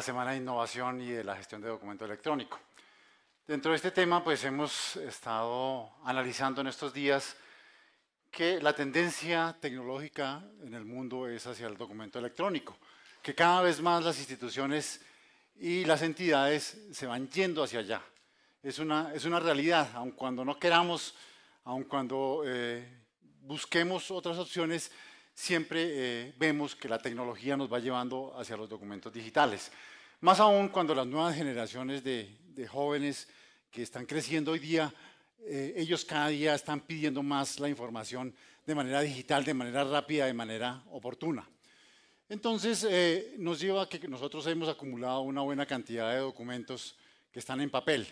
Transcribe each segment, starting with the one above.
la Semana de Innovación y de la Gestión de Documento Electrónico. Dentro de este tema, pues hemos estado analizando en estos días que la tendencia tecnológica en el mundo es hacia el documento electrónico, que cada vez más las instituciones y las entidades se van yendo hacia allá. Es una realidad, aun cuando no queramos, aun cuando busquemos otras opciones, siempre vemos que la tecnología nos va llevando hacia los documentos digitales. Más aún cuando las nuevas generaciones de jóvenes que están creciendo hoy día, ellos cada día están pidiendo más la información de manera digital, de manera rápida, de manera oportuna. Entonces, nos lleva a que nosotros hemos acumulado una buena cantidad de documentos que están en papel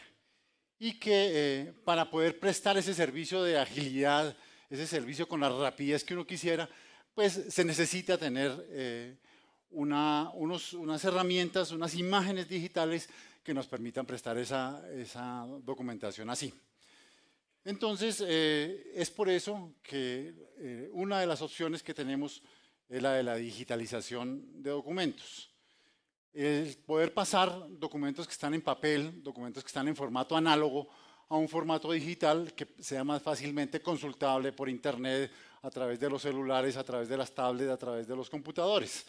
y que para poder prestar ese servicio de agilidad, ese servicio con la rapidez que uno quisiera, pues se necesita tener unas herramientas, unas imágenes digitales que nos permitan prestar esa documentación así. Entonces, es por eso que una de las opciones que tenemos es la de la digitalización de documentos. El poder pasar documentos que están en papel, documentos que están en formato análogo, a un formato digital que sea más fácilmente consultable por internet, a través de los celulares, a través de las tablets, a través de los computadores.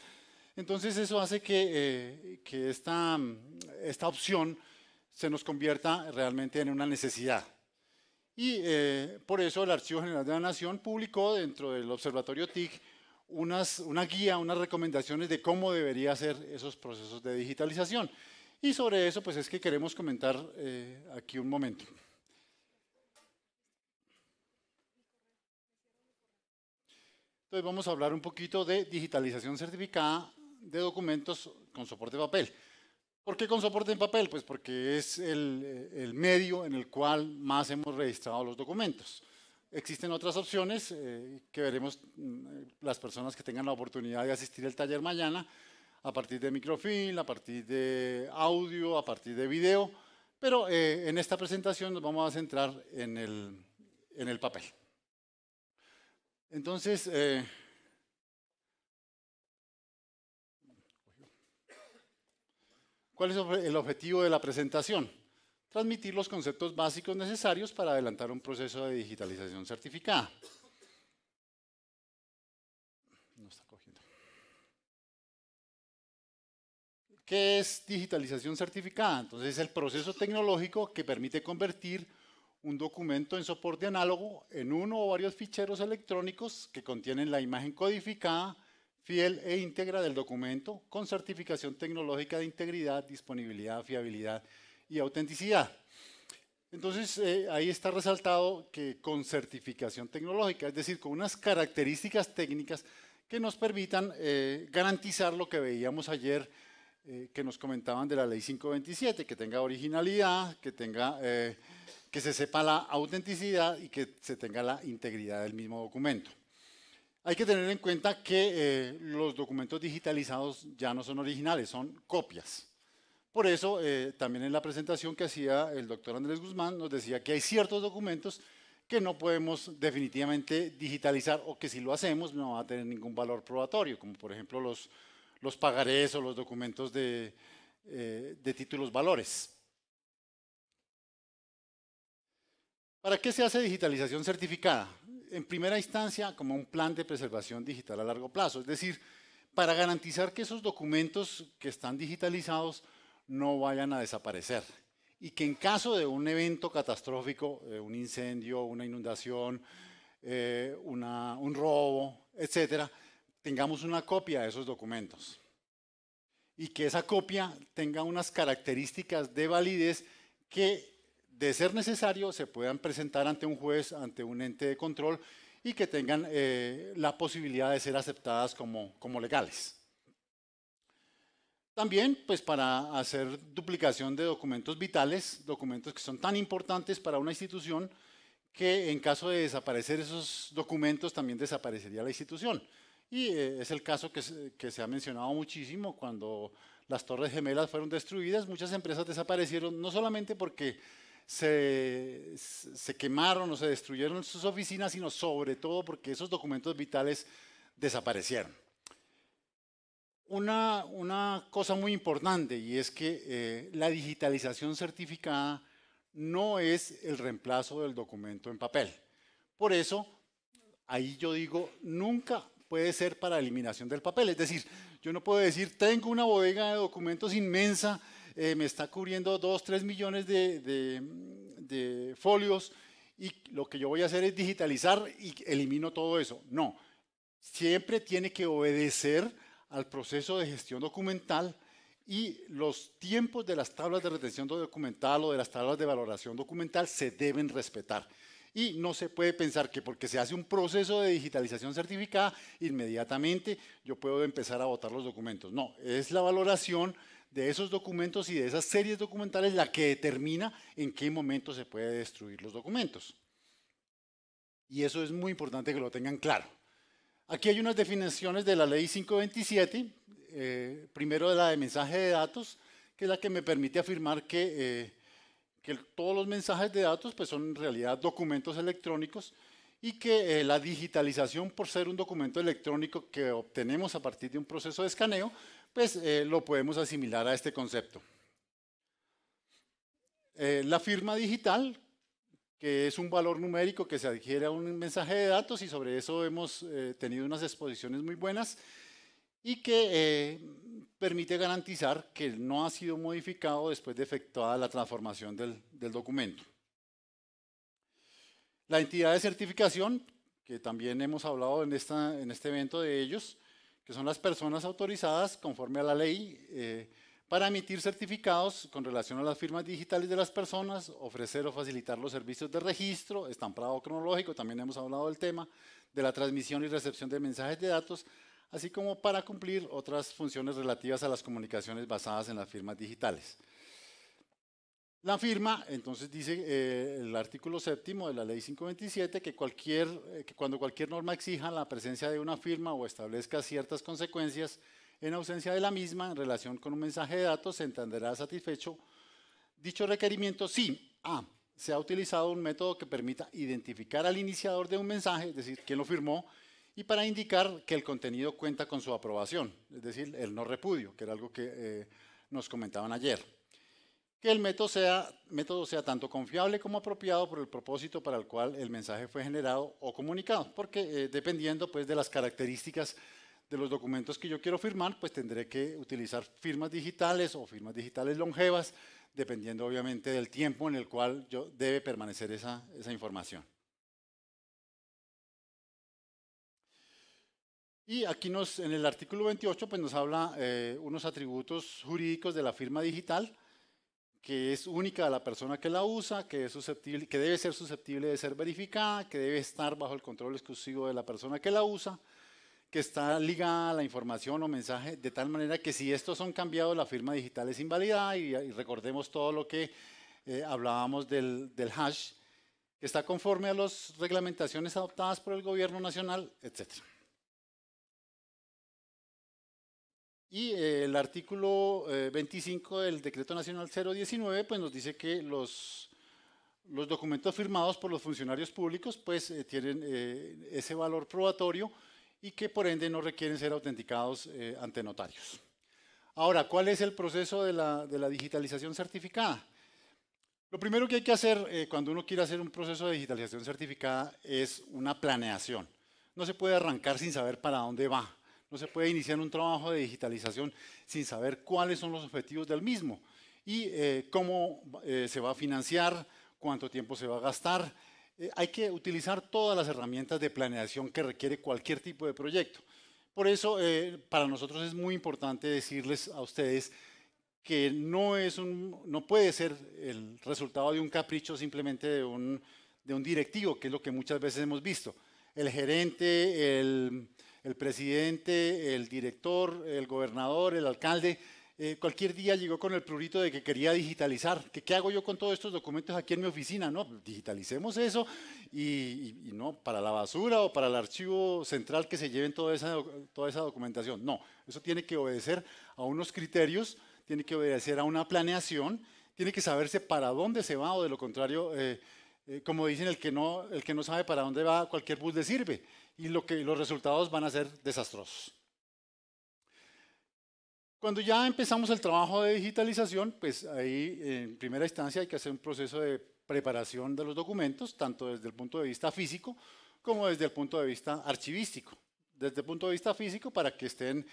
Entonces eso hace que esta opción se nos convierta realmente en una necesidad. Y por eso el Archivo General de la Nación publicó dentro del Observatorio TIC una guía, unas recomendaciones de cómo debería ser esos procesos de digitalización. Y sobre eso pues es que queremos comentar aquí un momento. Entonces vamos a hablar un poquito de digitalización certificada de documentos con soporte de papel. ¿Por qué con soporte en papel? Pues porque es el medio en el cual más hemos registrado los documentos. Existen otras opciones que veremos las personas que tengan la oportunidad de asistir al taller mañana, a partir de microfilm, a partir de audio, a partir de video, pero en esta presentación nos vamos a centrar en el papel. Entonces, ¿cuál es el objetivo de la presentación? Transmitir los conceptos básicos necesarios para adelantar un proceso de digitalización certificada. No está cogiendo. ¿Qué es digitalización certificada? Entonces, es el proceso tecnológico que permite convertir un documento en soporte análogo en uno o varios ficheros electrónicos que contienen la imagen codificada, fiel e íntegra del documento con certificación tecnológica de integridad, disponibilidad, fiabilidad y autenticidad. Entonces, ahí está resaltado que con certificación tecnológica, es decir, con unas características técnicas que nos permitan garantizar lo que veíamos ayer, que nos comentaban de la ley 527, que tenga originalidad, que se sepa la autenticidad y que se tenga la integridad del mismo documento. Hay que tener en cuenta que los documentos digitalizados ya no son originales, son copias. Por eso, también en la presentación que hacía el doctor Andrés Guzmán, nos decía que hay ciertos documentos que no podemos definitivamente digitalizar o que si lo hacemos no va a tener ningún valor probatorio, como por ejemplo los pagarés o los documentos de títulos valores. ¿Para qué se hace digitalización certificada? En primera instancia, como un plan de preservación digital a largo plazo, es decir, para garantizar que esos documentos que están digitalizados no vayan a desaparecer y que en caso de un evento catastrófico, un incendio, una inundación, un robo, etcétera, tengamos una copia de esos documentos y que esa copia tenga unas características de validez que, de ser necesario, se puedan presentar ante un juez, ante un ente de control y que tengan la posibilidad de ser aceptadas como legales. También, pues para hacer duplicación de documentos vitales, documentos que son tan importantes para una institución que en caso de desaparecer esos documentos también desaparecería la institución. Y es el caso que se ha mencionado muchísimo cuando las Torres Gemelas fueron destruidas, muchas empresas desaparecieron no solamente porque se quemaron o se destruyeron sus oficinas, sino sobre todo porque esos documentos vitales desaparecieron. una cosa muy importante, y es que la digitalización certificada no es el reemplazo del documento en papel. Por eso, ahí yo digo, nunca puede ser para eliminación del papel. Es decir, yo no puedo decir, tengo una bodega de documentos inmensa, me está cubriendo 2, 3 millones de folios, y lo que yo voy a hacer es digitalizar y elimino todo eso. No, siempre tiene que obedecer al proceso de gestión documental, y los tiempos de las tablas de retención documental o de las tablas de valoración documental se deben respetar. Y no se puede pensar que porque se hace un proceso de digitalización certificada, inmediatamente yo puedo empezar a votar los documentos. No, es la valoración de esos documentos y de esas series documentales la que determina en qué momento se puede destruir los documentos. Y eso es muy importante que lo tengan claro. Aquí hay unas definiciones de la ley 527, primero de la de mensaje de datos, que es la que me permite afirmar que todos los mensajes de datos pues, son en realidad documentos electrónicos, y que la digitalización, por ser un documento electrónico que obtenemos a partir de un proceso de escaneo, pues lo podemos asimilar a este concepto. La firma digital, que es un valor numérico que se adquiere a un mensaje de datos, y sobre eso hemos tenido unas exposiciones muy buenas, y que permite garantizar que no ha sido modificado después de efectuada la transformación del documento. La entidad de certificación, que también hemos hablado en este evento de ellos, que son las personas autorizadas conforme a la ley para emitir certificados con relación a las firmas digitales de las personas, ofrecer o facilitar los servicios de registro, estampado cronológico, también hemos hablado del tema, de la transmisión y recepción de mensajes de datos, así como para cumplir otras funciones relativas a las comunicaciones basadas en las firmas digitales. La firma, entonces dice el artículo 7º de la ley 527 que cuando cualquier norma exija la presencia de una firma o establezca ciertas consecuencias en ausencia de la misma en relación con un mensaje de datos, se entenderá satisfecho dicho requerimiento si a. se ha utilizado un método que permita identificar al iniciador de un mensaje, es decir, quién lo firmó, y para indicar que el contenido cuenta con su aprobación, es decir, el no repudio, que era algo que nos comentaban ayer. Que el método sea tanto confiable como apropiado por el propósito para el cual el mensaje fue generado o comunicado, porque dependiendo pues, de las características de los documentos que yo quiero firmar, pues tendré que utilizar firmas digitales o firmas digitales longevas, dependiendo obviamente del tiempo en el cual debe permanecer esa información. Y aquí en el artículo 28 pues nos habla unos atributos jurídicos de la firma digital, que es única a la persona que la usa, que debe ser susceptible de ser verificada, que debe estar bajo el control exclusivo de la persona que la usa, que está ligada a la información o mensaje de tal manera que si estos son cambiados la firma digital es invalidada, y recordemos todo lo que hablábamos del hash, que está conforme a las reglamentaciones adoptadas por el gobierno nacional, etc. Y el artículo 25 del Decreto Nacional 019 pues nos dice que los documentos firmados por los funcionarios públicos pues tienen ese valor probatorio, y que por ende no requieren ser autenticados ante notarios. Ahora, ¿cuál es el proceso de la digitalización certificada? Lo primero que hay que hacer cuando uno quiere hacer un proceso de digitalización certificada es una planeación. No se puede arrancar sin saber para dónde va. No se puede iniciar un trabajo de digitalización sin saber cuáles son los objetivos del mismo y cómo se va a financiar, cuánto tiempo se va a gastar. Hay que utilizar todas las herramientas de planeación que requiere cualquier tipo de proyecto. Por eso, para nosotros es muy importante decirles a ustedes que no puede ser el resultado de un capricho simplemente de un directivo, que es lo que muchas veces hemos visto. El gerente, el presidente, el director, el gobernador, el alcalde, cualquier día llegó con el prurito de que quería digitalizar. ¿Qué hago yo con todos estos documentos aquí en mi oficina? No, digitalicemos eso y no para la basura o para el archivo central que se lleven toda esa documentación. No, eso tiene que obedecer a unos criterios, tiene que obedecer a una planeación, tiene que saberse para dónde se va, o de lo contrario, como dicen, el que no sabe para dónde va, cualquier bus le sirve, y los resultados van a ser desastrosos. Cuando ya empezamos el trabajo de digitalización, pues ahí en primera instancia hay que hacer un proceso de preparación de los documentos, tanto desde el punto de vista físico como desde el punto de vista archivístico. Desde el punto de vista físico, para que estén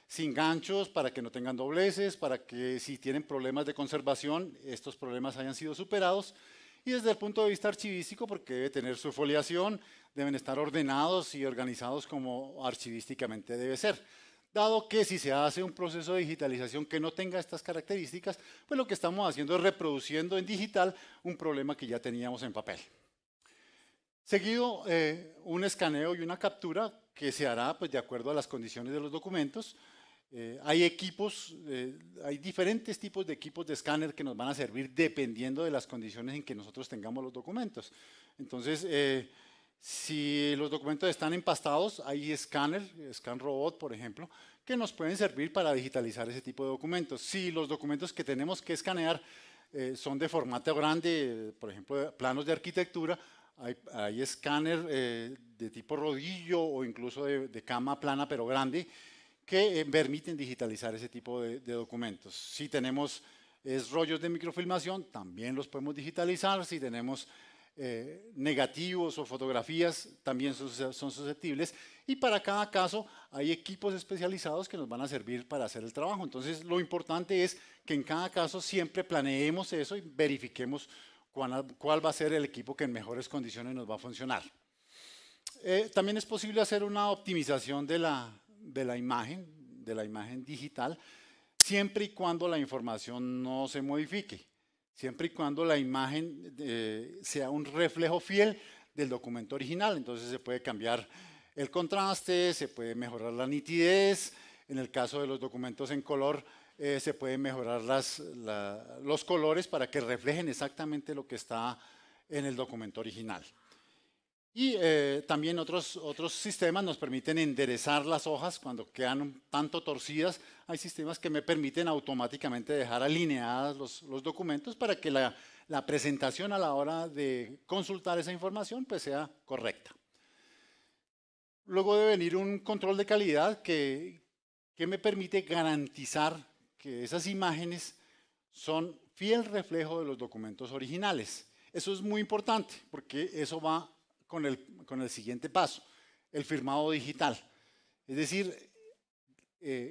sin ganchos, para que no tengan dobleces, para que si tienen problemas de conservación, estos problemas hayan sido superados. Y desde el punto de vista archivístico, porque debe tener su foliación, deben estar ordenados y organizados como archivísticamente debe ser. Dado que si se hace un proceso de digitalización que no tenga estas características, pues lo que estamos haciendo es reproduciendo en digital un problema que ya teníamos en papel. Seguido, un escaneo y una captura que se hará pues, de acuerdo a las condiciones de los documentos. Hay equipos, hay diferentes tipos de equipos de escáner que nos van a servir dependiendo de las condiciones en que nosotros tengamos los documentos. Entonces, si los documentos están empastados, hay escáner, Scan Robot, por ejemplo, que nos pueden servir para digitalizar ese tipo de documentos. Si los documentos que tenemos que escanear son de formato grande, por ejemplo, planos de arquitectura, hay escáner de tipo rodillo o incluso de cama plana pero grande que permiten digitalizar ese tipo de documentos. Si tenemos rollos de microfilmación, también los podemos digitalizar. Si tenemos negativos o fotografías, también son susceptibles. Y para cada caso hay equipos especializados que nos van a servir para hacer el trabajo. Entonces, lo importante es que en cada caso siempre planeemos eso y verifiquemos cuál va a ser el equipo que en mejores condiciones nos va a funcionar. También es posible hacer una optimización de la imagen digital, siempre y cuando la información no se modifique, siempre y cuando la imagen sea un reflejo fiel del documento original. Entonces se puede cambiar el contraste, se puede mejorar la nitidez. En el caso de los documentos en color, se pueden mejorar los colores para que reflejen exactamente lo que está en el documento original. Y también otros sistemas nos permiten enderezar las hojas cuando quedan un tanto torcidas. Hay sistemas que me permiten automáticamente dejar alineadas los documentos para que la presentación a la hora de consultar esa información pues sea correcta. Luego debe venir un control de calidad que me permite garantizar que esas imágenes son fiel reflejo de los documentos originales. Eso es muy importante porque eso va con el siguiente paso, el firmado digital. Es decir,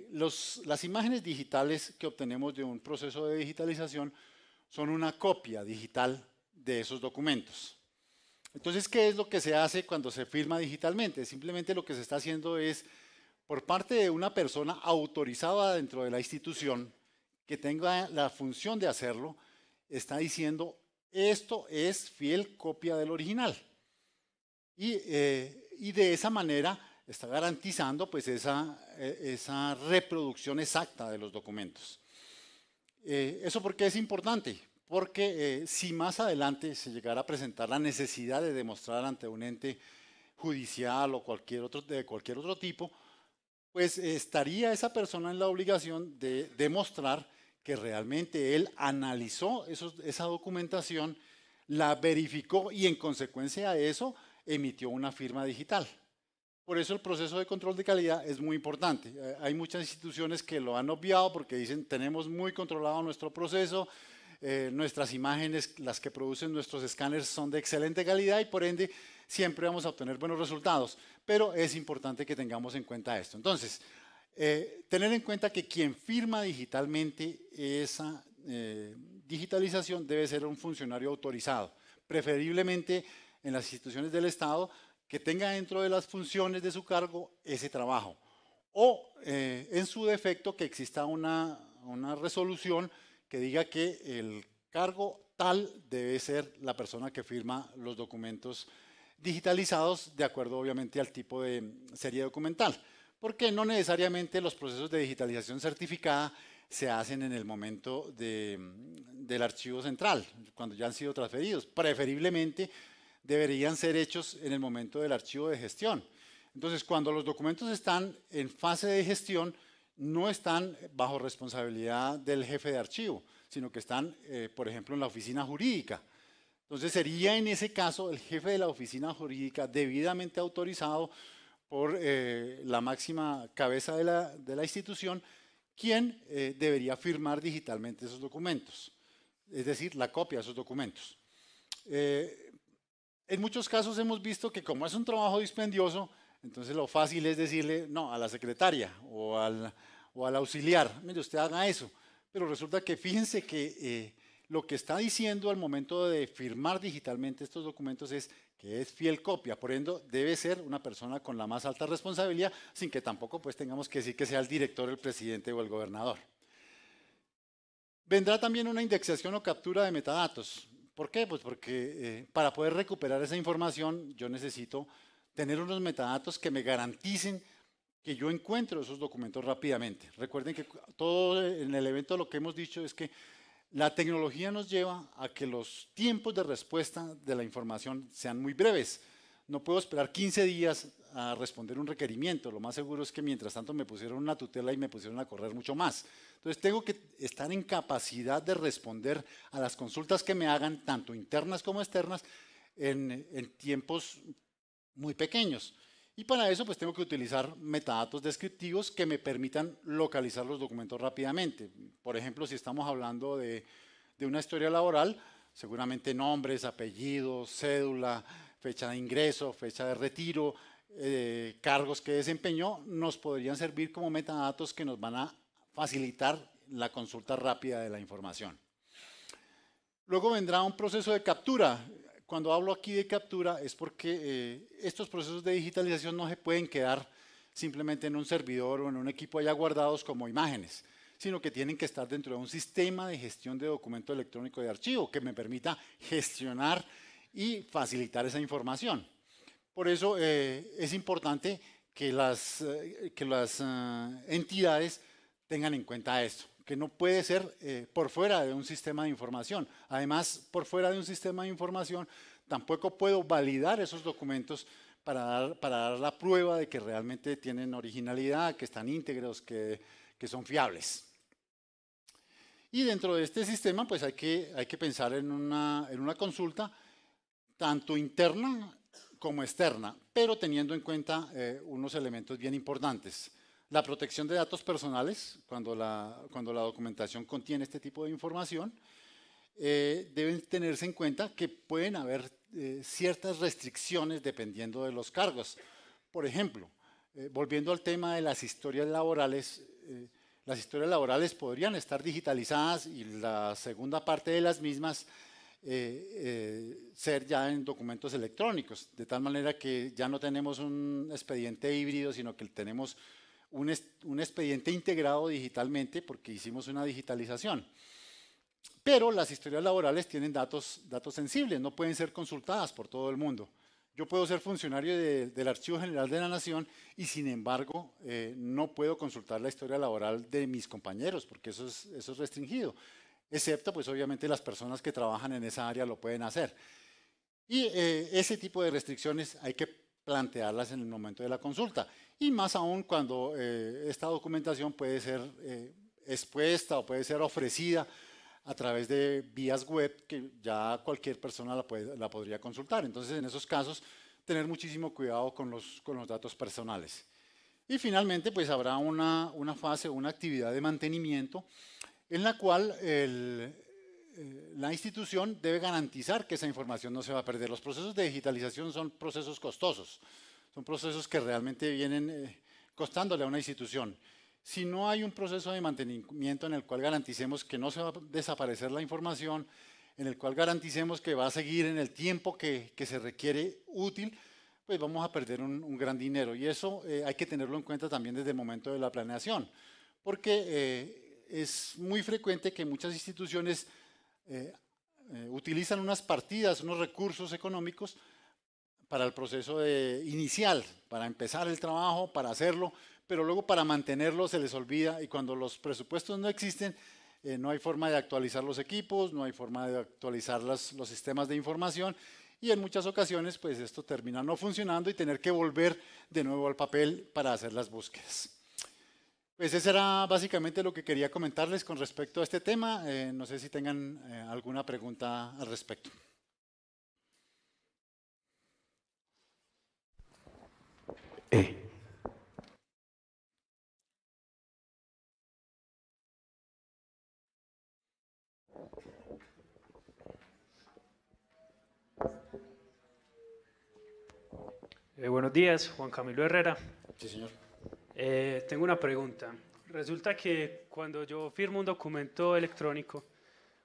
las imágenes digitales que obtenemos de un proceso de digitalización son una copia digital de esos documentos. Entonces, ¿qué es lo que se hace cuando se firma digitalmente? Simplemente lo que se está haciendo es, por parte de una persona autorizada dentro de la institución, que tenga la función de hacerlo, está diciendo, esto es fiel copia del original. Y de esa manera está garantizando pues esa reproducción exacta de los documentos. ¿Eso por qué es importante? Porque si más adelante se llegara a presentar la necesidad de demostrar ante un ente judicial o de cualquier otro tipo, pues estaría esa persona en la obligación de demostrar que realmente él analizó esa documentación, la verificó y en consecuencia de eso emitió una firma digital. Por eso el proceso de control de calidad es muy importante. Hay muchas instituciones que lo han obviado porque dicen tenemos muy controlado nuestro proceso, nuestras imágenes, las que producen nuestros escáneres son de excelente calidad y por ende siempre vamos a obtener buenos resultados. Pero es importante que tengamos en cuenta esto. Entonces, tener en cuenta que quien firma digitalmente esa digitalización debe ser un funcionario autorizado, preferiblemente en las instituciones del Estado, que tenga dentro de las funciones de su cargo ese trabajo. O, en su defecto, que exista una resolución que diga que el cargo tal debe ser la persona que firma los documentos digitalizados, de acuerdo obviamente al tipo de serie documental. Porque no necesariamente los procesos de digitalización certificada se hacen en el momento del archivo central, cuando ya han sido transferidos. Preferiblemente deberían ser hechos en el momento del archivo de gestión. Entonces, cuando los documentos están en fase de gestión, no están bajo responsabilidad del jefe de archivo, sino que están, por ejemplo, en la oficina jurídica. Entonces, sería en ese caso el jefe de la oficina jurídica debidamente autorizado por la máxima cabeza de la institución, quién debería firmar digitalmente esos documentos, es decir, la copia de esos documentos. En muchos casos hemos visto que como es un trabajo dispendioso, entonces lo fácil es decirle, no, a la secretaria o al auxiliar, mire, usted haga eso. Pero resulta que fíjense que lo que está diciendo al momento de firmar digitalmente estos documentos es que es fiel copia, por ende debe ser una persona con la más alta responsabilidad, sin que tampoco pues tengamos que decir que sea el director, el presidente o el gobernador. Vendrá también una indexación o captura de metadatos. ¿Por qué? Pues porque para poder recuperar esa información yo necesito tener unos metadatos que me garanticen que yo encuentro esos documentos rápidamente. Recuerden que todo en el evento lo que hemos dicho es que la tecnología nos lleva a que los tiempos de respuesta de la información sean muy breves. No puedo esperar 15 días a responder un requerimiento. Lo más seguro es que mientras tanto me pusieron una tutela y me pusieron a correr mucho más. Entonces tengo que estar en capacidad de responder a las consultas que me hagan, tanto internas como externas, en tiempos muy pequeños. Y para eso pues tengo que utilizar metadatos descriptivos que me permitan localizar los documentos rápidamente. Por ejemplo, si estamos hablando de una historia laboral, seguramente nombres, apellidos, cédula, fecha de ingreso, fecha de retiro, cargos que desempeñó, nos podrían servir como metadatos que nos van a facilitar la consulta rápida de la información. Luego vendrá un proceso de captura. Cuando hablo aquí de captura es porque estos procesos de digitalización no se pueden quedar simplemente en un servidor o en un equipo allá guardados como imágenes, sino que tienen que estar dentro de un sistema de gestión de documento electrónico de archivo que me permita gestionar y facilitar esa información. Por eso es importante que las entidades tengan en cuenta esto, que no puede ser por fuera de un sistema de información. Además, por fuera de un sistema de información, tampoco puedo validar esos documentos para dar la prueba de que realmente tienen originalidad, que están íntegros, que son fiables. Y dentro de este sistema, pues hay que pensar en una consulta tanto interna como externa, pero teniendo en cuenta unos elementos bien importantes. La protección de datos personales, cuando la documentación contiene este tipo de información, deben tenerse en cuenta que pueden haber ciertas restricciones dependiendo de los cargos. Por ejemplo, volviendo al tema de las historias laborales podrían estar digitalizadas y la segunda parte de las mismas ser ya en documentos electrónicos, de tal manera que ya no tenemos un expediente híbrido, sino que tenemos un expediente integrado digitalmente porque hicimos una digitalización. Pero las historias laborales tienen datos sensibles, no pueden ser consultadas por todo el mundo. Yo puedo ser funcionario del Archivo General de la Nación y sin embargo no puedo consultar la historia laboral de mis compañeros porque eso es restringido, excepto pues obviamente las personas que trabajan en esa área lo pueden hacer. Y ese tipo de restricciones hay que plantearlas en el momento de la consulta y más aún cuando esta documentación puede ser expuesta o puede ser ofrecida a través de vías web que ya cualquier persona la podría consultar. Entonces, en esos casos, tener muchísimo cuidado con los datos personales. Y finalmente, pues habrá una fase, una actividad de mantenimiento en la cual la institución debe garantizar que esa información no se va a perder. Los procesos de digitalización son procesos costosos, son procesos que realmente vienen costándole a una institución. Si no hay un proceso de mantenimiento en el cual garanticemos que no se va a desaparecer la información, en el cual garanticemos que va a seguir en el tiempo que se requiere útil, pues vamos a perder un gran dinero. Y eso hay que tenerlo en cuenta también desde el momento de la planeación, porque es muy frecuente que muchas instituciones utilizan unas partidas, unos recursos económicos para el proceso inicial, para empezar el trabajo, para hacerlo, pero luego para mantenerlo se les olvida y cuando los presupuestos no existen, no hay forma de actualizar los equipos, no hay forma de actualizar los sistemas de información y en muchas ocasiones pues esto termina no funcionando y tener que volver de nuevo al papel para hacer las búsquedas. Pues eso era básicamente lo que quería comentarles con respecto a este tema. No sé si tengan alguna pregunta al respecto. Buenos días, Juan Camilo Herrera. Sí, señor. Tengo una pregunta. Resulta que cuando yo firmo un documento electrónico,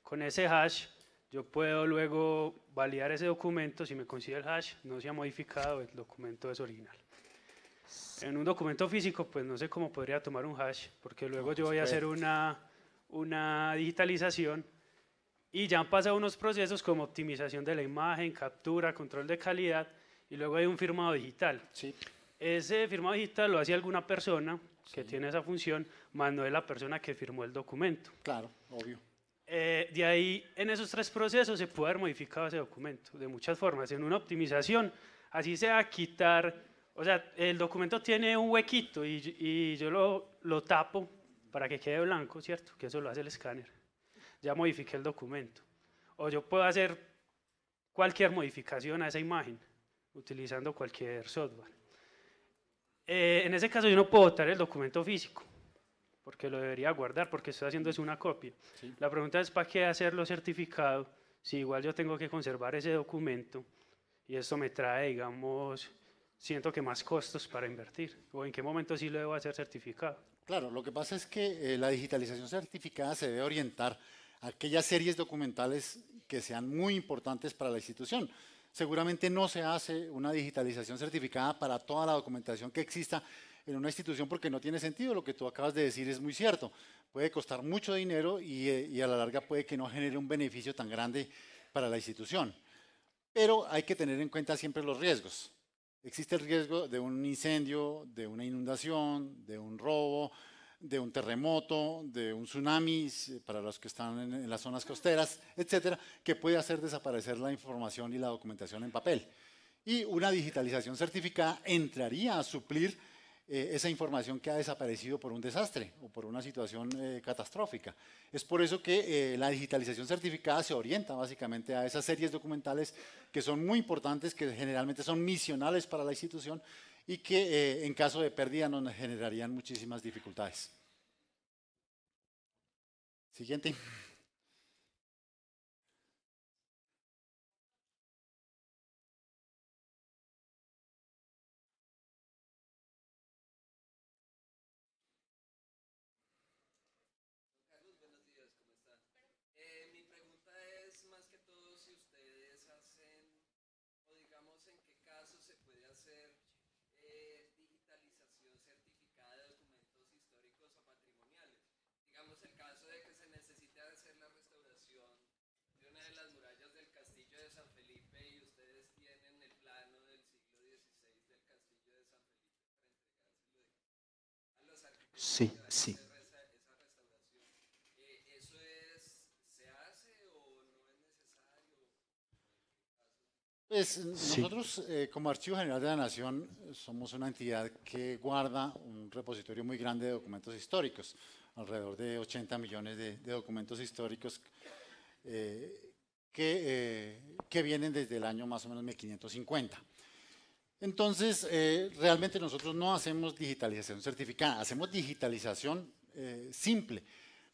con ese hash, yo puedo luego validar ese documento. Si me consigue el hash, no se ha modificado, el documento es original. En un documento físico, pues no sé cómo podría tomar un hash, porque luego yo voy a hacer una digitalización y ya han pasado unos procesos como optimización de la imagen, captura, control de calidad, y luego hay un firmado digital. Sí. Ese firmado digital lo hace alguna persona que tiene esa función, más no es la persona que firmó el documento. Claro, obvio. De ahí, en esos tres procesos se puede haber modificado ese documento de muchas formas. En una optimización, así sea quitar, o sea, el documento tiene un huequito y yo lo tapo para que quede blanco, ¿cierto? Que eso lo hace el escáner. Ya modifiqué el documento. O yo puedo hacer cualquier modificación a esa imagen utilizando cualquier software. En ese caso yo no puedo botar el documento físico, porque lo debería guardar, porque estoy haciendo es una copia. Sí. La pregunta es, ¿para qué hacerlo certificado si igual yo tengo que conservar ese documento? Y esto me trae, digamos, siento que más costos para invertir. ¿O en qué momento sí lo debo hacer certificado? Claro, lo que pasa es que la digitalización certificada se debe orientar a aquellas series documentales que sean muy importantes para la institución. Seguramente no se hace una digitalización certificada para toda la documentación que exista en una institución porque no tiene sentido. Lo que tú acabas de decir es muy cierto. Puede costar mucho dinero y a la larga puede que no genere un beneficio tan grande para la institución. Pero hay que tener en cuenta siempre los riesgos. Existe el riesgo de un incendio, de una inundación, de un robo, de un terremoto, de un tsunami, para los que están en las zonas costeras, etcétera, que puede hacer desaparecer la información y la documentación en papel. Y una digitalización certificada entraría a suplir esa información que ha desaparecido por un desastre o por una situación catastrófica. Es por eso que la digitalización certificada se orienta básicamente a esas series documentales que son muy importantes, que generalmente son misionales para la institución y que en caso de pérdida nos generarían muchísimas dificultades. Siguiente. Sí, sí. Pues Sí. nosotros como Archivo General de la Nación somos una entidad que guarda un repositorio muy grande de documentos históricos, alrededor de 80 millones de documentos históricos que vienen desde el año más o menos 1550. Entonces, realmente nosotros no hacemos digitalización certificada, hacemos digitalización simple.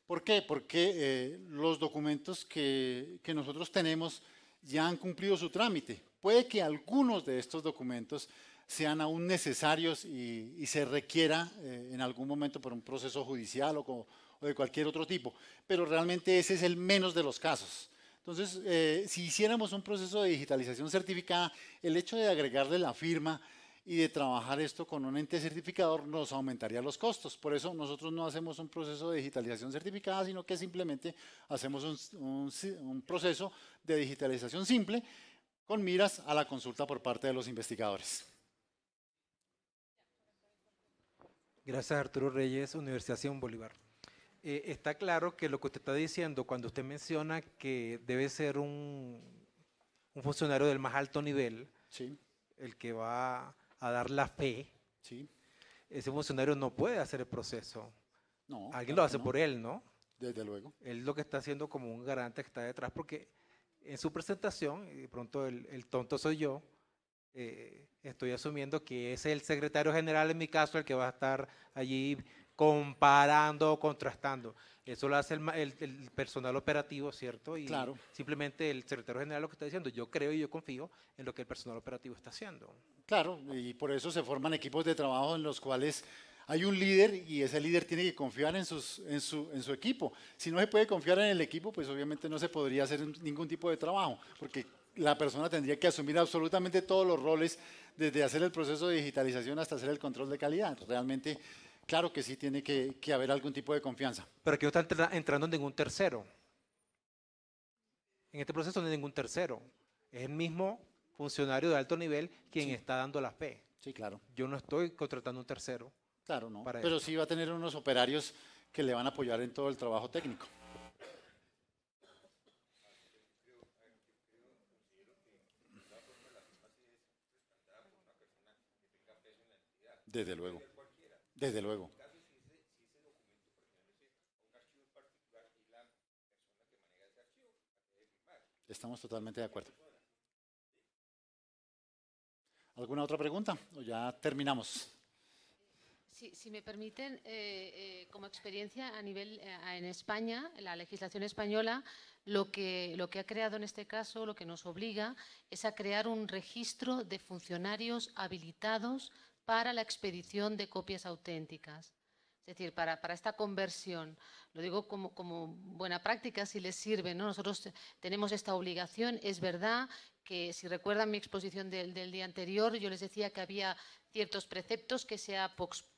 ¿Por qué? Porque los documentos que nosotros tenemos ya han cumplido su trámite. Puede que algunos de estos documentos sean aún necesarios y se requiera en algún momento por un proceso judicial o de cualquier otro tipo, pero realmente ese es el menos de los casos. Entonces, si hiciéramos un proceso de digitalización certificada, el hecho de agregarle la firma y de trabajar esto con un ente certificador nos aumentaría los costos. Por eso nosotros no hacemos un proceso de digitalización certificada, sino que simplemente hacemos un proceso de digitalización simple con miras a la consulta por parte de los investigadores. Gracias, Arturo Reyes, Universidad Simón Bolívar. Está claro que lo que usted está diciendo cuando usted menciona que debe ser un funcionario del más alto nivel, Sí, el que va a dar la fe, sí. ese funcionario no puede hacer el proceso. No, Alguien claro lo que hace no. por él, ¿no? Desde luego. Él lo que está haciendo como un garante que está detrás, porque en su presentación, y de pronto el tonto soy yo, estoy asumiendo que es el secretario general, en mi caso, el que va a estar allí comparando, contrastando. Eso lo hace el personal operativo, ¿cierto? Y Claro. simplemente el secretario general lo que está diciendo, yo creo y yo confío en lo que el personal operativo está haciendo. Claro, y por eso se forman equipos de trabajo en los cuales hay un líder y ese líder tiene que confiar en su equipo. Si no se puede confiar en el equipo, pues obviamente no se podría hacer ningún tipo de trabajo, porque la persona tendría que asumir absolutamente todos los roles, desde hacer el proceso de digitalización hasta hacer el control de calidad. Realmente, claro que sí tiene que haber algún tipo de confianza. Pero aquí no está entrando ningún tercero. En este proceso no hay ningún tercero. Es el mismo funcionario de alto nivel quien Sí. está dando la fe. Sí, claro. Yo no estoy contratando un tercero. Claro, no. Para Pero eso. sí va a tener unos operarios que le van a apoyar en todo el trabajo técnico. Desde luego. Desde luego. Estamos totalmente de acuerdo. ¿Alguna otra pregunta? ¿O ya terminamos? Si me permiten, como experiencia a nivel en España, la legislación española, lo que ha creado en este caso, lo que nos obliga es a crear un registro de funcionarios habilitados para la expedición de copias auténticas. Es decir, para esta conversión, lo digo como buena práctica, si les sirve, ¿no? Nosotros tenemos esta obligación. Es verdad que, si recuerdan mi exposición del día anterior, yo les decía que había ciertos preceptos que se ha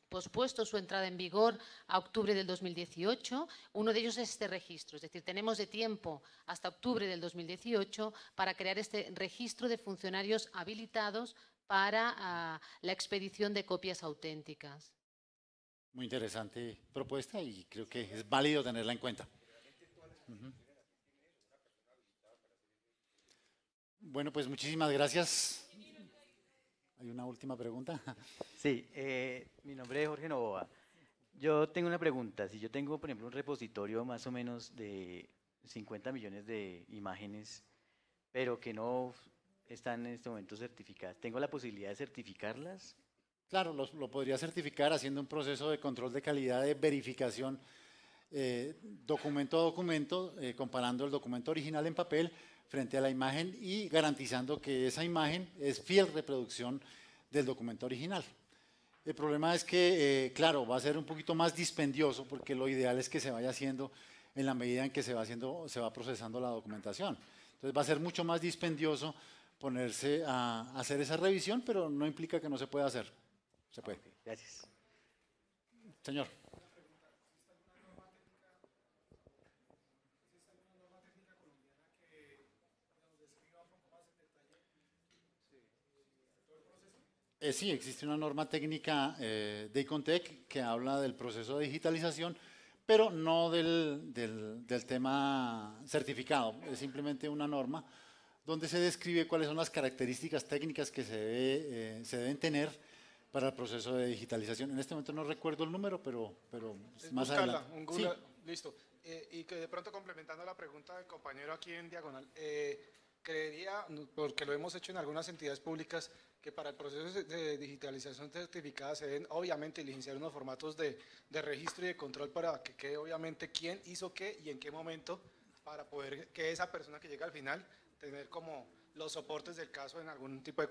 pospuesto su entrada en vigor a octubre del 2018. Uno de ellos es este registro, es decir, tenemos de tiempo hasta octubre del 2018 para crear este registro de funcionarios habilitados para la expedición de copias auténticas. Muy interesante propuesta y creo que es válido tenerla en cuenta. Bueno, pues muchísimas gracias. ¿Hay una última pregunta? Sí, mi nombre es Jorge Novoa. Yo tengo una pregunta. Si yo tengo, por ejemplo, un repositorio más o menos de 50 millones de imágenes, pero que no están en este momento certificadas, ¿tengo la posibilidad de certificarlas? Claro, lo podría certificar haciendo un proceso de control de calidad, de verificación, documento a documento, comparando el documento original en papel frente a la imagen y garantizando que esa imagen es fiel reproducción del documento original. El problema es que, claro, va a ser un poquito más dispendioso porque lo ideal es que se vaya haciendo en la medida en que se va procesando la documentación. Entonces va a ser mucho más dispendioso ponerse a hacer esa revisión, pero no implica que no se pueda hacer. Se puede. Okay, gracias. Señor. Sí, existe una norma técnica de ICONTEC que habla del proceso de digitalización, pero no del tema certificado. Es simplemente una norma donde se describe cuáles son las características técnicas que se deben tener para el proceso de digitalización. En este momento no recuerdo el número, pero más buscarla, adelante. un Google, listo. Y que de pronto, complementando la pregunta del compañero aquí en diagonal, creería, porque lo hemos hecho en algunas entidades públicas, que para el proceso de digitalización certificada se deben obviamente diligenciar unos formatos de registro y de control para que quede obviamente quién hizo qué y en qué momento, para poder que esa persona que llega al final tener como los soportes del caso en algún tipo de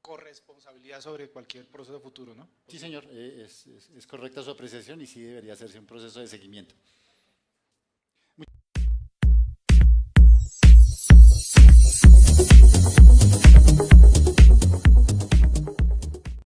corresponsabilidad sobre cualquier proceso futuro, ¿no? Sí, señor, es correcta su apreciación y sí debería hacerse un proceso de seguimiento.